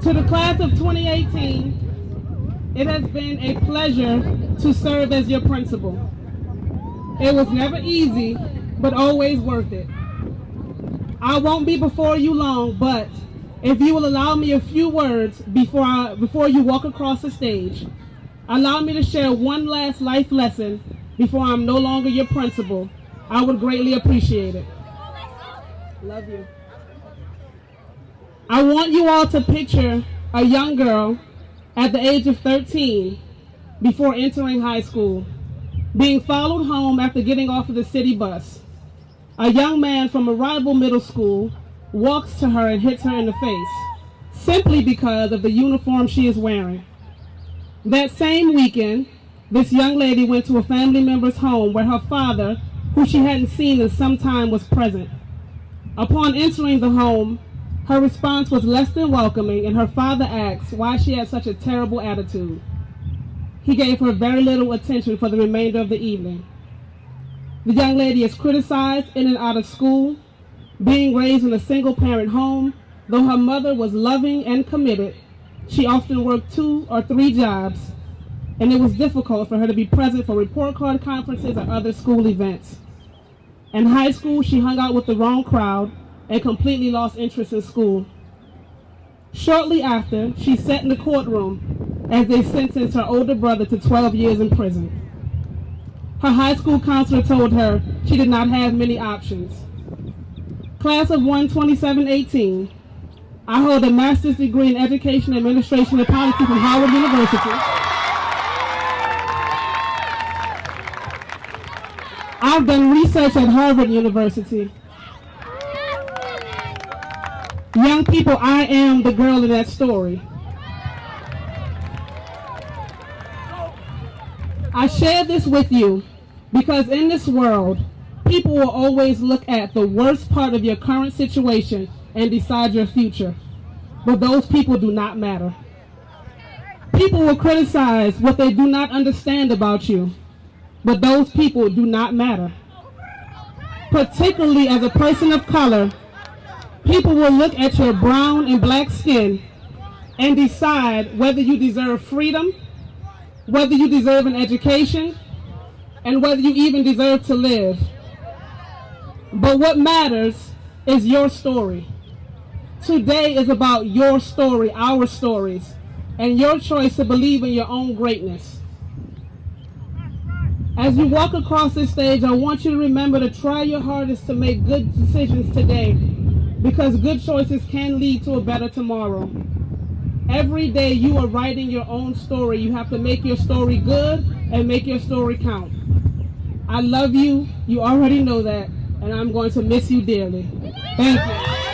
To the class of 2018, it has been a pleasure to serve as your principal. It was never easy, but always worth it. I won't be before you long, but if you will allow me a few words before you walk across the stage, allow me to share one last life lesson before I'm no longer your principal, I would greatly appreciate it. Love you. I want you all to picture a young girl at the age of 13 before entering high school, being followed home after getting off of the city bus. A young man from a rival middle school walks to her and hits her in the face, simply because of the uniform she is wearing. That same weekend, this young lady went to a family member's home where her father, who she hadn't seen in some time, was present. Upon entering the home, her response was less than welcoming, and her father asked why she had such a terrible attitude. He gave her very little attention for the remainder of the evening. The young lady is criticized in and out of school, being raised in a single-parent home. Though her mother was loving and committed, she often worked 2 or 3 jobs, and it was difficult for her to be present for report card conferences or other school events. In high school, she hung out with the wrong crowd and completely lost interest in school. Shortly after, she sat in the courtroom as they sentenced her older brother to 12 years in prison. Her high school counselor told her she did not have many options. Class of 2017-18, I hold a master's degree in education, administration, and policy from Howard University. I've done research at Harvard University. Young people, I am the girl in that story. I share this with you because in this world, people will always look at the worst part of your current situation and decide your future. But those people do not matter. People will criticize what they do not understand about you, but those people do not matter. Particularly as a person of color, people will look at your brown and black skin and decide whether you deserve freedom, whether you deserve an education, and whether you even deserve to live. But what matters is your story. Today is about your story, our stories, and your choice to believe in your own greatness. As you walk across this stage, I want you to remember to try your hardest to make good decisions today, because good choices can lead to a better tomorrow. Every day you are writing your own story. You have to make your story good and make your story count. I love you. You already know that. And I'm going to miss you dearly. Thank you.